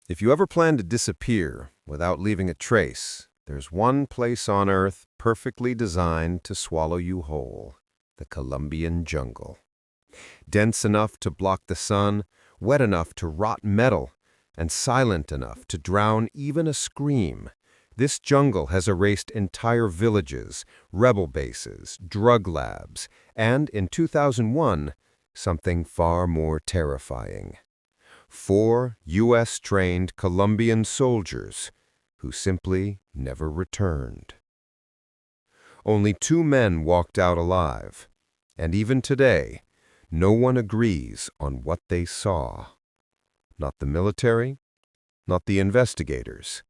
If you ever plan to disappear without leaving a trace, there's one place on Earth perfectly designed to swallow you whole: the Colombian jungle. Dense enough to block the sun, wet enough to rot metal, and silent enough to drown even a scream, this jungle has erased entire villages, rebel bases, drug labs, and, in 2001, something far more terrifying: 4 U.S.-trained Colombian soldiers who simply never returned. Only 2 men walked out alive, and even today, no one agrees on what they saw. Not the military, not the investigators,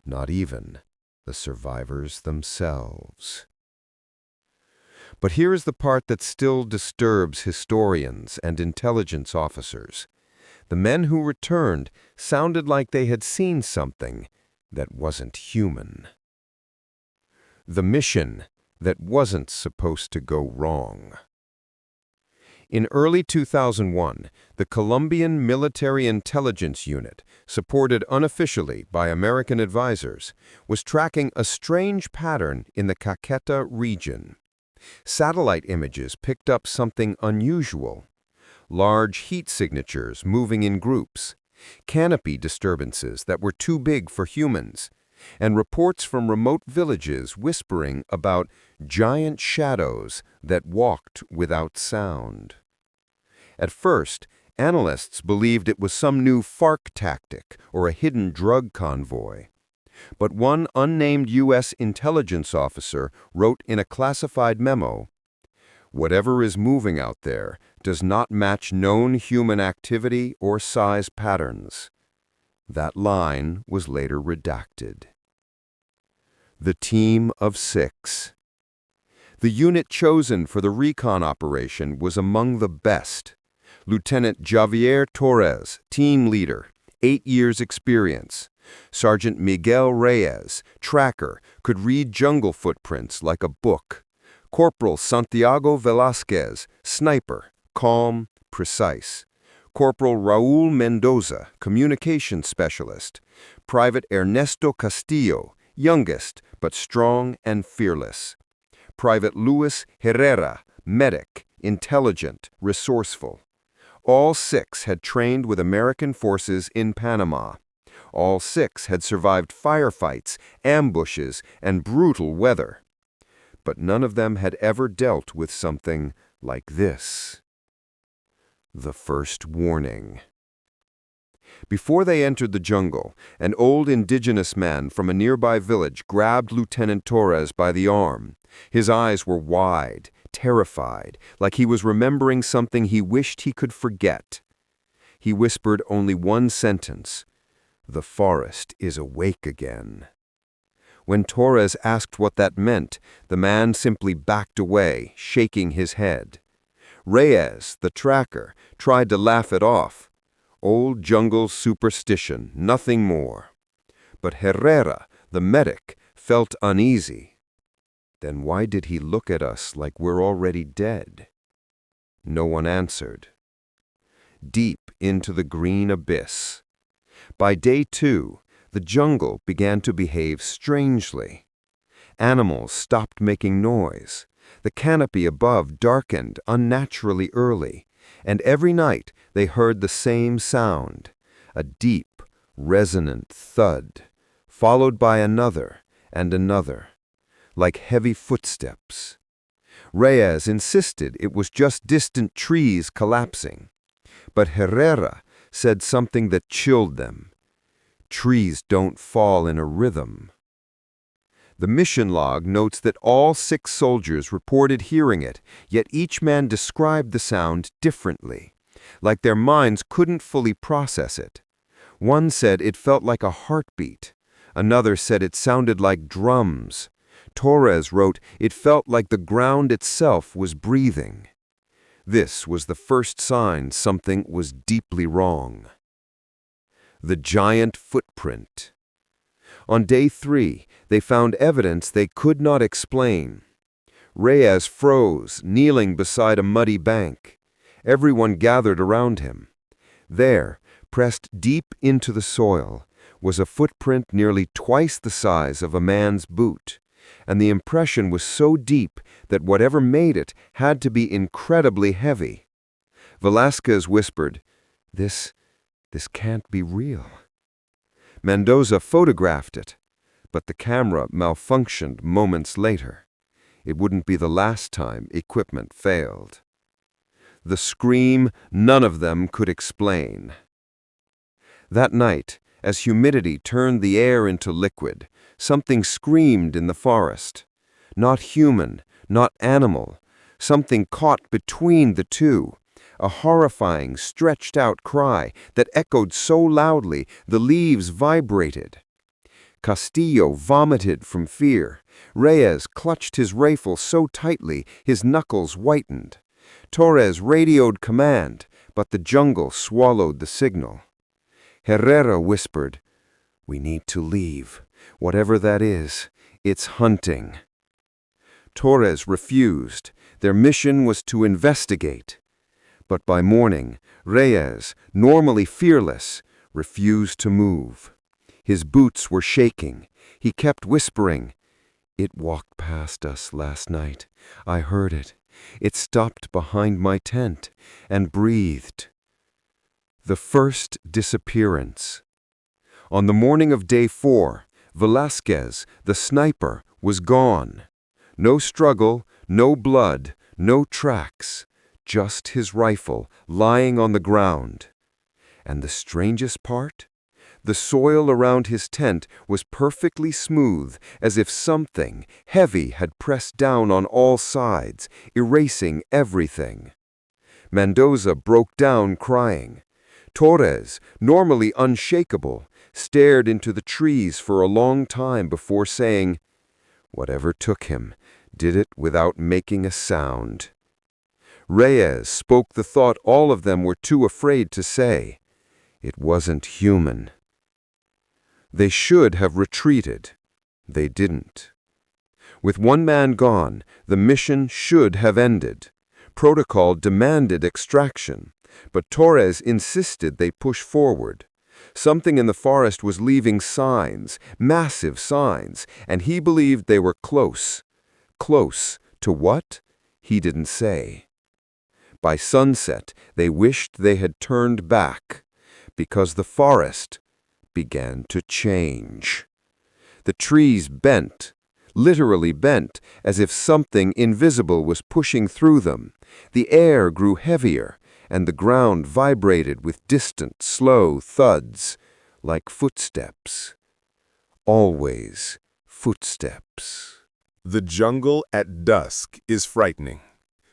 not even the survivors themselves. But here is the part that still disturbs historians and intelligence officers. The men who returned sounded like they had seen something that wasn't human. The mission that wasn't supposed to go wrong. In early 2001, the Colombian Military Intelligence Unit, supported unofficially by American advisors, was tracking a strange pattern in the Caqueta region. Satellite images picked up something unusual: large heat signatures moving in groups, canopy disturbances that were too big for humans, and reports from remote villages whispering about giant shadows that walked without sound. At first, analysts believed it was some new FARC tactic or a hidden drug convoy. But one unnamed U.S. intelligence officer wrote in a classified memo, "Whatever is moving out there does not match known human activity or size patterns." That line was later redacted. The team of 6. The unit chosen for the recon operation was among the best. Lieutenant Javier Torres, team leader, 8 years experience. Sergeant Miguel Reyes, tracker, could read jungle footprints like a book. Corporal Santiago Velázquez, sniper, calm, precise. Corporal Raúl Mendoza, communication specialist. Private Ernesto Castillo, youngest but strong and fearless. Private Luis Herrera, medic, intelligent, resourceful. All 6 had trained with American forces in Panama. All 6 had survived firefights, ambushes, and brutal weather. But none of them had ever dealt with something like this. The first warning. Before they entered the jungle, an old indigenous man from a nearby village grabbed Lieutenant Torres by the arm. His eyes were wide, terrified, like he was remembering something he wished he could forget. He whispered only one sentence: "The forest is awake again." When Torres asked what that meant, the man simply backed away, shaking his head. Reyes, the tracker, tried to laugh it off. Old jungle superstition, nothing more. But Herrera, the medic, felt uneasy. Then why did he look at us like we're already dead? No one answered. Deep into the green abyss. By day 2, the jungle began to behave strangely. Animals stopped making noise. The canopy above darkened unnaturally early, and every night they heard the same sound: a deep, resonant thud, followed by another and another, like heavy footsteps. Reyes insisted it was just distant trees collapsing, but Herrera said something that chilled them: "Trees don't fall in a rhythm." The mission log notes that all 6 soldiers reported hearing it, yet each man described the sound differently, like their minds couldn't fully process it. One said it felt like a heartbeat. Another said it sounded like drums. Torres wrote it felt like the ground itself was breathing. This was the first sign something was deeply wrong. The giant footprint. On day 3, they found evidence they could not explain. Reyes froze, kneeling beside a muddy bank. Everyone gathered around him. There, pressed deep into the soil, was a footprint nearly twice the size of a man's boot, and the impression was so deep that whatever made it had to be incredibly heavy. Velázquez whispered, This can't be real." Mendoza photographed it, but the camera malfunctioned moments later. It wouldn't be the last time equipment failed. The scream none of them could explain. That night, as humidity turned the air into liquid, something screamed in the forest. Not human, not animal, something caught between the two, a horrifying, stretched-out cry that echoed so loudly the leaves vibrated. Castillo vomited from fear. Reyes clutched his rifle so tightly his knuckles whitened. Torres radioed command, but the jungle swallowed the signal. Herrera whispered, "We need to leave. Whatever that is, it's hunting." Torres refused. Their mission was to investigate. But by morning, Reyes, normally fearless, refused to move. His boots were shaking. He kept whispering, "It walked past us last night. I heard it. It stopped behind my tent and breathed." The first disappearance. On the morning of day 4, Velázquez, the sniper, was gone. No struggle, no blood, no tracks, just his rifle lying on the ground. And the strangest part? The soil around his tent was perfectly smooth, as if something heavy had pressed down on all sides, erasing everything. Mendoza broke down crying. Torres, normally unshakable, stared into the trees for a long time before saying, "Whatever took him, did it without making a sound." Reyes spoke the thought all of them were too afraid to say. It wasn't human. They should have retreated. They didn't. With one man gone, the mission should have ended. Protocol demanded extraction, but Torres insisted they push forward. Something in the forest was leaving signs, massive signs, and he believed they were close. Close to what? He didn't say. By sunset, they wished they had turned back, because the forest began to change. The trees bent, literally bent, as if something invisible was pushing through them. The air grew heavier, and the ground vibrated with distant, slow thuds, like footsteps. Always footsteps. The jungle at dusk is frightening,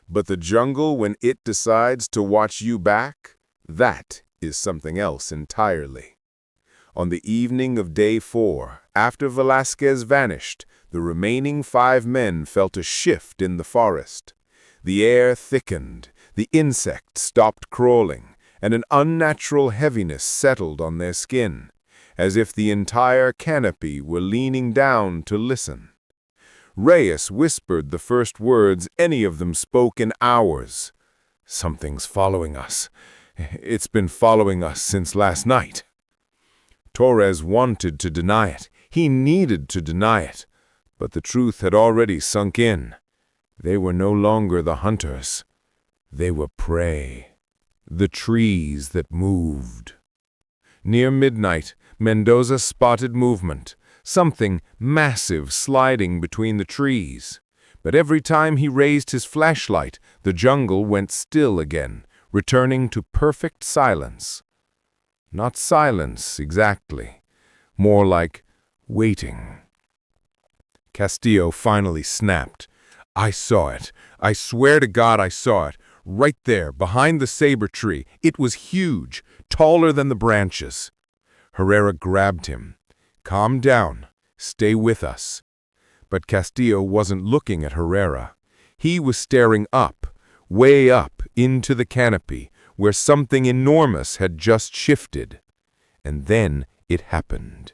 but the jungle when it decides to watch you back, that is something else entirely. On the evening of day 4, after Velázquez vanished, the remaining 5 men felt a shift in the forest. The air thickened, the insects stopped crawling, and an unnatural heaviness settled on their skin, as if the entire canopy were leaning down to listen. Reyes whispered the first words any of them spoke in hours. "Something's following us. It's been following us since last night." Torres wanted to deny it. He needed to deny it. But the truth had already sunk in. They were no longer the hunters. They were prey. The trees that moved. Near midnight, Mendoza spotted movement. Something massive sliding between the trees. But every time he raised his flashlight, the jungle went still again, returning to perfect silence. Not silence, exactly. More like waiting. Castillo finally snapped. "I saw it. I swear to God I saw it. Right there, behind the saber tree. It was huge, taller than the branches." Herrera grabbed him. "Calm down. Stay with us." But Castillo wasn't looking at Herrera. He was staring up, way up, into the canopy, where something enormous had just shifted. And then it happened.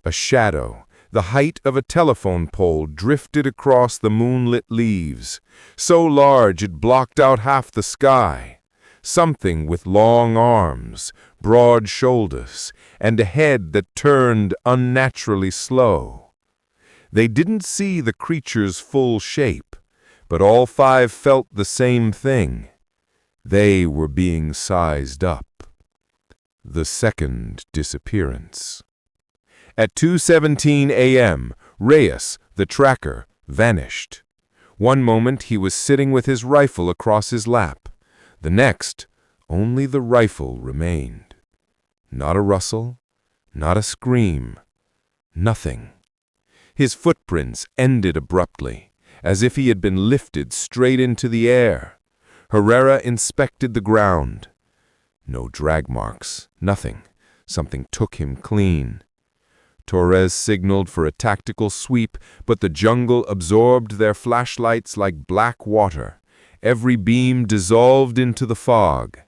A shadow, the height of a telephone pole, drifted across the moonlit leaves, so large it blocked out half the sky. something with long arms, broad shoulders, and a head that turned unnaturally slow. They didn't see the creature's full shape, but all five felt the same thing. They were being sized up. The second disappearance. At 2:17 a.m., Reyes, the tracker, vanished. One moment he was sitting with his rifle across his lap. The next, only the rifle remained. Not a rustle, not a scream, nothing. His footprints ended abruptly, as if he had been lifted straight into the air. Herrera inspected the ground. No drag marks, nothing. Something took him clean. Torres signaled for a tactical sweep, but the jungle absorbed their flashlights like black water. Every beam dissolved into the fog.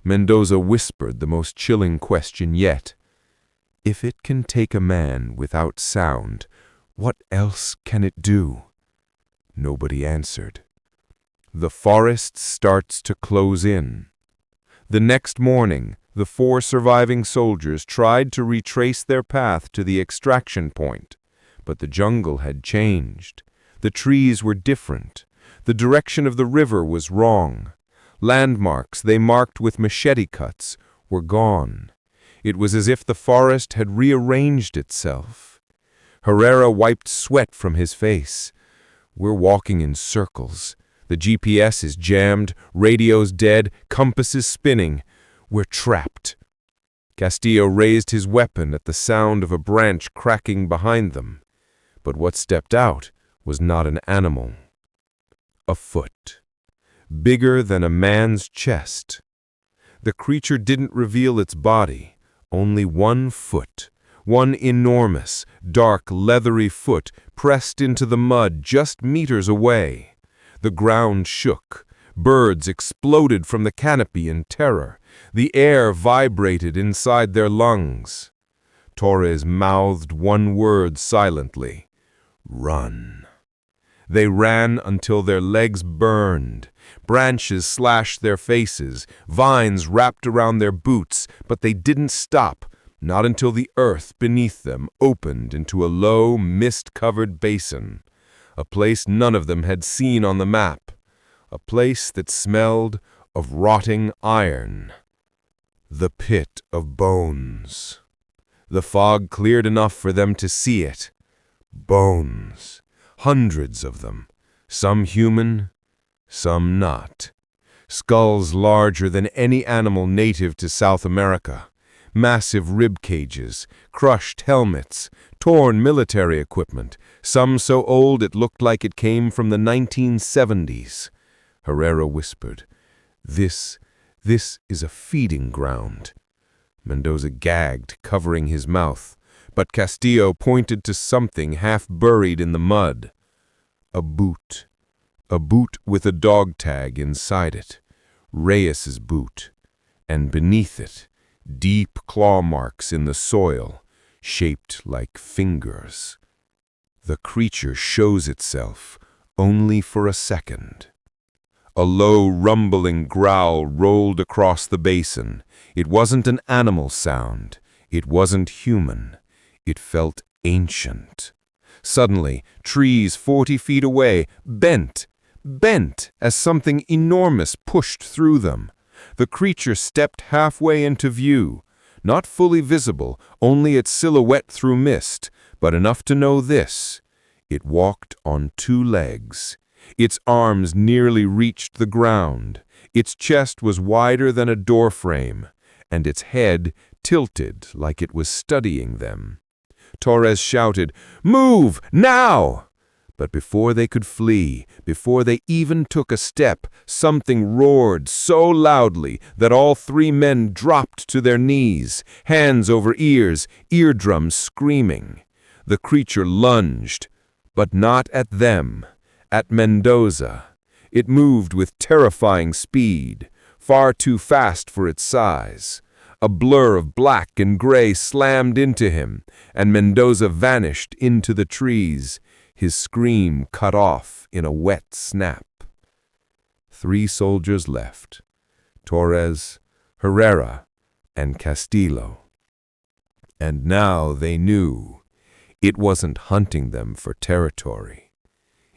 Mendoza whispered the most chilling question yet. If it can take a man without sound, what else can it do? Nobody answered. The forest starts to close in. The next morning, the 4 surviving soldiers tried to retrace their path to the extraction point, but the jungle had changed. The trees were different. The direction of the river was wrong. Landmarks they marked with machete cuts were gone. It was as if the forest had rearranged itself. Herrera wiped sweat from his face. We're walking in circles. The GPS is jammed, radio's dead, compass is spinning. We're trapped. Castillo raised his weapon at the sound of a branch cracking behind them. But what stepped out was not an animal. A foot. Bigger than a man's chest. The creature didn't reveal its body, only one foot. One enormous, dark, leathery foot pressed into the mud just meters away. The ground shook. Birds exploded from the canopy in terror. The air vibrated inside their lungs. Torres mouthed one word silently. Run. They ran until their legs burned. Branches slashed their faces. Vines wrapped around their boots, but they didn't stop. Not until the earth beneath them opened into a low, mist-covered basin. A place none of them had seen on the map. A place that smelled of rotting iron. The pit of bones. The fog cleared enough for them to see it. Bones. Hundreds of them. Some human, some not. Skulls larger than any animal native to South America. Massive rib cages, crushed helmets, torn military equipment, some so old it looked like it came from the 1970s. Herrera whispered, This is a feeding ground. Mendoza gagged, covering his mouth, but Castillo pointed to something half buried in the mud. A boot. A boot with a dog tag inside it. Reyes's boot. And beneath it, deep claw marks in the soil, shaped like fingers. The creature shows itself only for a second. A low, rumbling growl rolled across the basin. It wasn't an animal sound. It wasn't human. It felt ancient. Suddenly, trees 40 feet away bent as something enormous pushed through them. The creature stepped halfway into view, not fully visible, only its silhouette through mist, but enough to know this. It walked on 2 legs. Its arms nearly reached the ground. Its chest was wider than a doorframe, and its head tilted like it was studying them. Torres shouted, "Move, now!" But before they could flee, before they even took a step, something roared so loudly that all 3 men dropped to their knees, hands over ears, eardrums screaming. The creature lunged, but not at them, at Mendoza. It moved with terrifying speed, far too fast for its size. A blur of black and gray slammed into him, and Mendoza vanished into the trees, his scream cut off in a wet snap. 3 soldiers left. Torres, Herrera, and Castillo. And now they knew it wasn't hunting them for territory.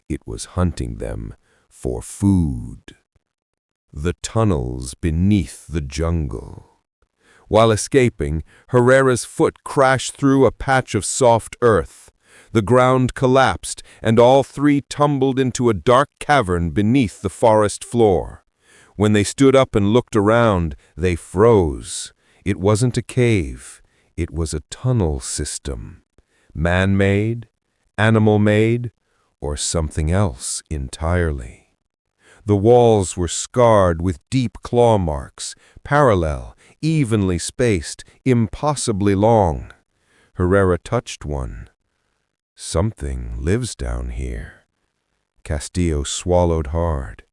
It was hunting them for food. The tunnels beneath the jungle. While escaping, Herrera's foot crashed through a patch of soft earth. The ground collapsed, and all three tumbled into a dark cavern beneath the forest floor. When they stood up and looked around, they froze. It wasn't a cave. It was a tunnel system. Man-made, animal-made, or something else entirely. The walls were scarred with deep claw marks, parallel, evenly spaced, impossibly long. Herrera touched one. Something lives down here. Castillo swallowed hard.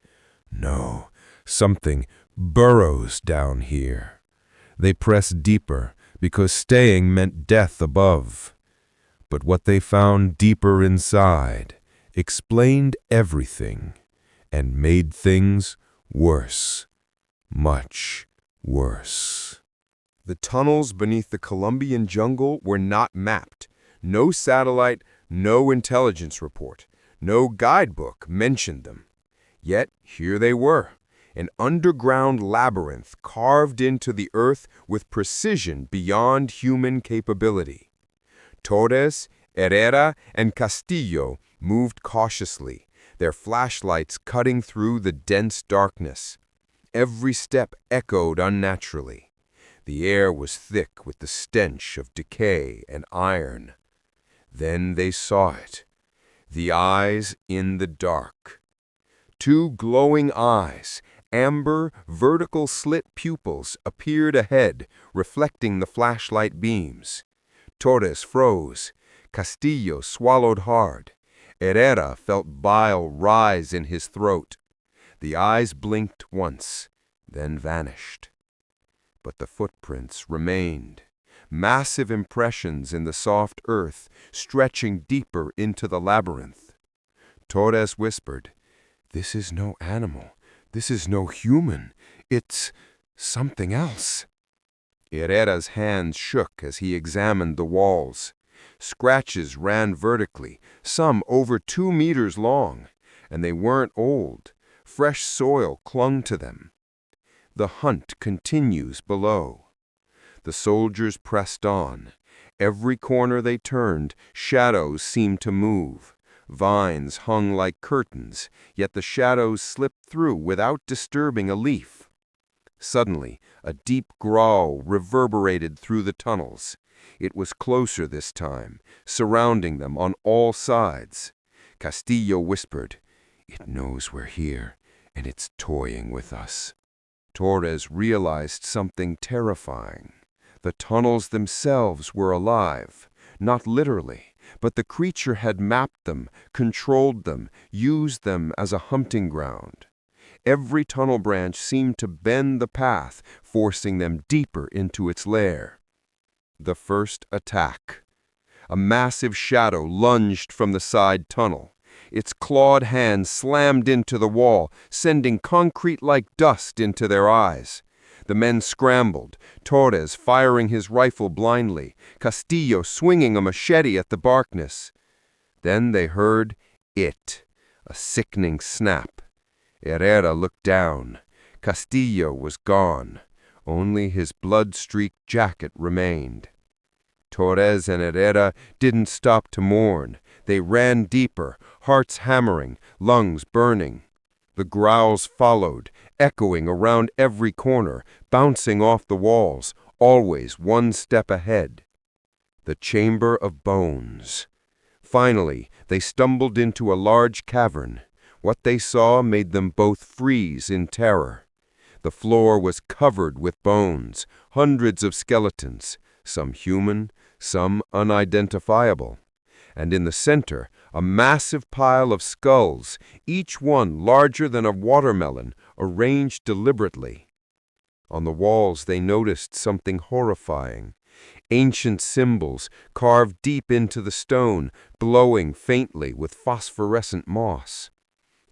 No, something burrows down here. They pressed deeper, because staying meant death above. But what they found deeper inside explained everything and made things worse, much worse. The tunnels beneath the Colombian jungle were not mapped. No satellite, no intelligence report, no guidebook mentioned them. Yet here they were, an underground labyrinth carved into the earth with precision beyond human capability. Torres, Herrera, and Castillo moved cautiously, their flashlights cutting through the dense darkness. Every step echoed unnaturally. The air was thick with the stench of decay and iron. Then they saw it. The eyes in the dark. Two glowing eyes, amber, vertical slit pupils appeared ahead, reflecting the flashlight beams. Torres froze. Castillo swallowed hard. Herrera felt bile rise in his throat. The eyes blinked once, then vanished. But the footprints remained. Massive impressions in the soft earth, stretching deeper into the labyrinth. Torres whispered, "This is no animal. This is no human. It's something else." Herrera's hands shook as he examined the walls. Scratches ran vertically, some over 2 meters long, and they weren't old. Fresh soil clung to them. The hunt continues below. The soldiers pressed on. Every corner they turned, shadows seemed to move. Vines hung like curtains, yet the shadows slipped through without disturbing a leaf. Suddenly, a deep growl reverberated through the tunnels. It was closer this time, surrounding them on all sides. Castillo whispered, "It knows we're here, and it's toying with us." Torres realized something terrifying. The tunnels themselves were alive, not literally, but the creature had mapped them, controlled them, used them as a hunting ground. Every tunnel branch seemed to bend the path, forcing them deeper into its lair. The first attack. A massive shadow lunged from the side tunnel. Its clawed hand slammed into the wall, sending concrete-like dust into their eyes. The men scrambled, Torres firing his rifle blindly, Castillo swinging a machete at the darkness. Then they heard it, a sickening snap. Herrera looked down. Castillo was gone. Only his blood-streaked jacket remained. Torres and Herrera didn't stop to mourn. They ran deeper, hearts hammering, lungs burning. The growls followed, echoing around every corner, bouncing off the walls, always one step ahead. The Chamber of Bones. Finally, they stumbled into a large cavern. What they saw made them both freeze in terror. The floor was covered with bones, hundreds of skeletons, some human, some unidentifiable. And in the center, a massive pile of skulls, each one larger than a watermelon, arranged deliberately. On the walls they noticed something horrifying. Ancient symbols carved deep into the stone, glowing faintly with phosphorescent moss.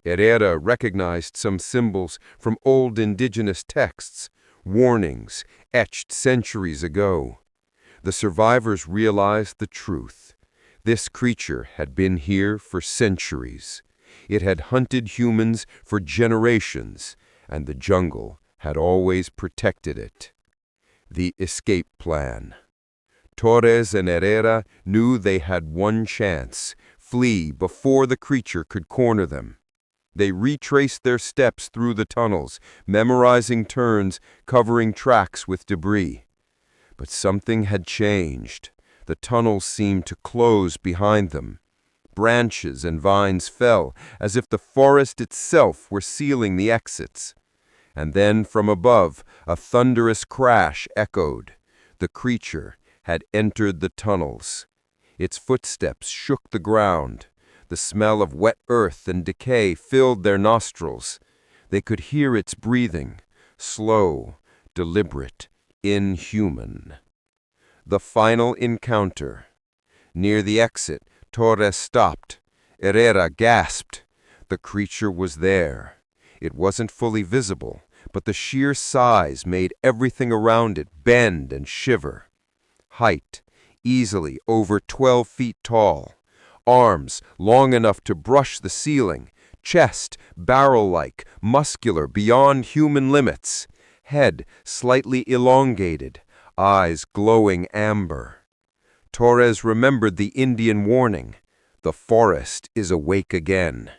Herrera recognized some symbols from old indigenous texts, warnings etched centuries ago. The survivors realized the truth. This creature had been here for centuries. It had hunted humans for generations, and the jungle had always protected it. The escape plan. Torres and Herrera knew they had one chance: flee before the creature could corner them. They retraced their steps through the tunnels, memorizing turns, covering tracks with debris. But something had changed. The tunnels seemed to close behind them. Branches and vines fell, as if the forest itself were sealing the exits. And then, from above, a thunderous crash echoed. The creature had entered the tunnels. Its footsteps shook the ground. The smell of wet earth and decay filled their nostrils. They could hear its breathing, slow, deliberate, inhuman. The final encounter. Near the exit, Torres stopped. Herrera gasped. The creature was there. It wasn't fully visible, but the sheer size made everything around it bend and shiver. Height, easily over 12 feet tall. Arms long enough to brush the ceiling. Chest barrel-like, muscular beyond human limits. Head slightly elongated. Eyes glowing amber. Torres remembered the Indian warning. The forest is awake again.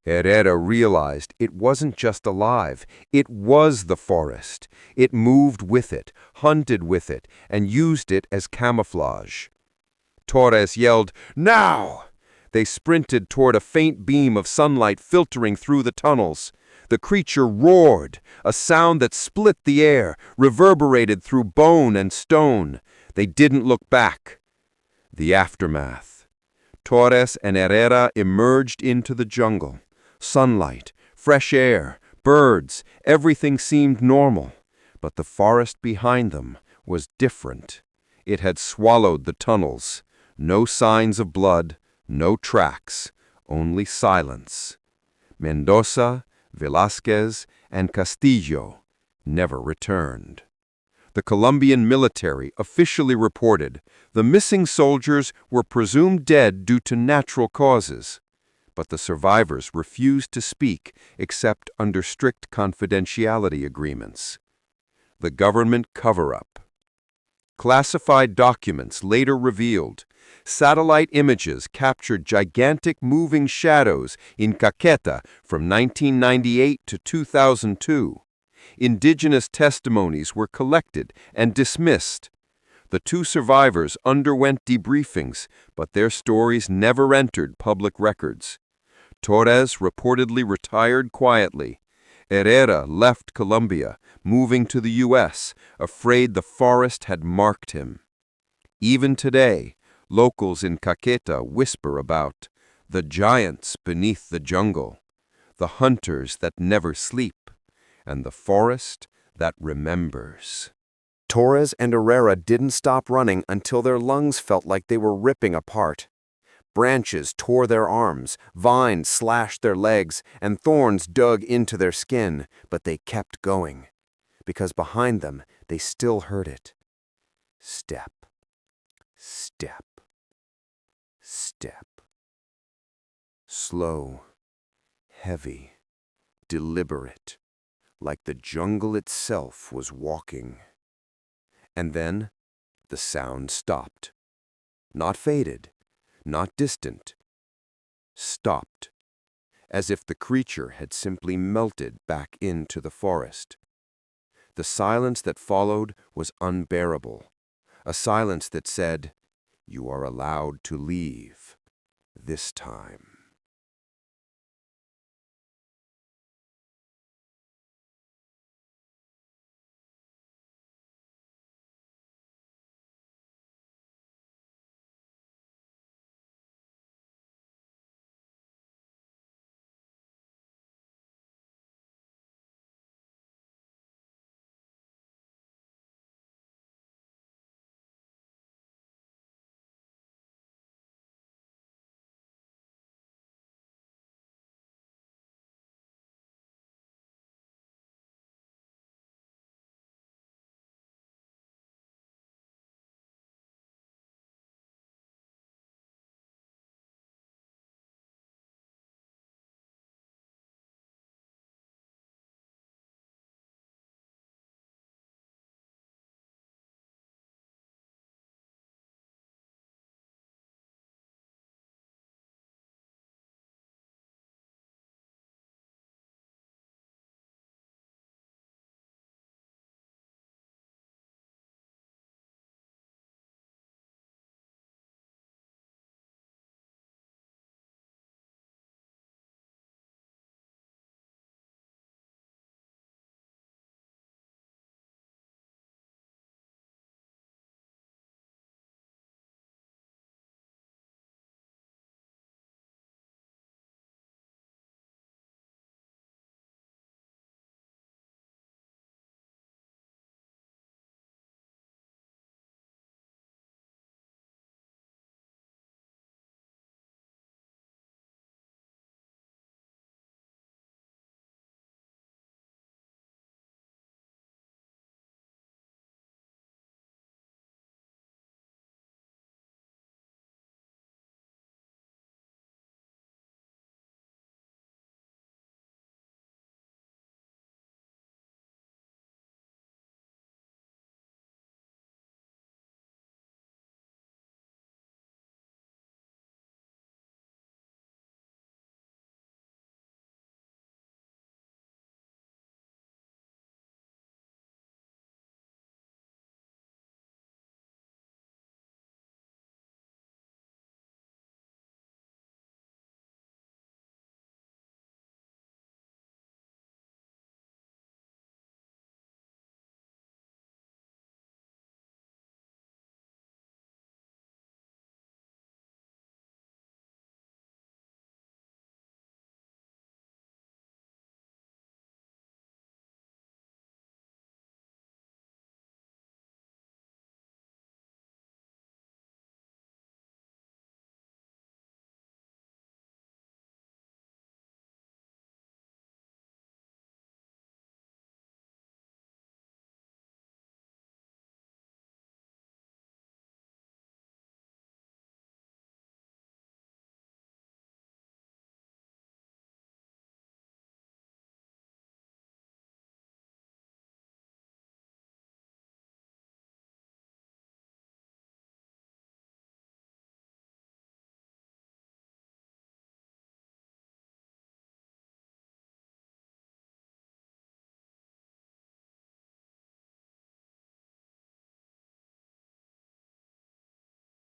Herrera realized it wasn't just alive. It was the forest. It moved with it, hunted with it, and used it as camouflage. Torres yelled, "Now!" They sprinted toward a faint beam of sunlight filtering through the tunnels. The creature roared, a sound that split the air, reverberated through bone and stone. They didn't look back. The aftermath. Torres and Herrera emerged into the jungle. Sunlight, fresh air, birds, everything seemed normal. But the forest behind them was different. It had swallowed the tunnels. No signs of blood, no tracks, only silence. Mendoza, Velázquez, and Castillo never returned. The Colombian military officially reported the missing soldiers were presumed dead due to natural causes, but the survivors refused to speak except under strict confidentiality agreements. The government cover-up. Classified documents later revealed satellite images captured gigantic moving shadows in Caqueta from 1998 to 2002. Indigenous testimonies were collected and dismissed. The two survivors underwent debriefings, but their stories never entered public records. Torres reportedly retired quietly. Herrera left Colombia, moving to the U.S., afraid the forest had marked him. Even today, locals in Caqueta whisper about the giants beneath the jungle, the hunters that never sleep, and the forest that remembers. Torres and Herrera didn't stop running until their lungs felt like they were ripping apart. Branches tore their arms, vines slashed their legs, and thorns dug into their skin, but they kept going, because behind them they still heard it. Step, step, step. Slow, heavy, deliberate, like the jungle itself was walking. And then the sound stopped. Not faded, not distant. Stopped, as if the creature had simply melted back into the forest. The silence that followed was unbearable, a silence that said, "You are allowed to leave, this time."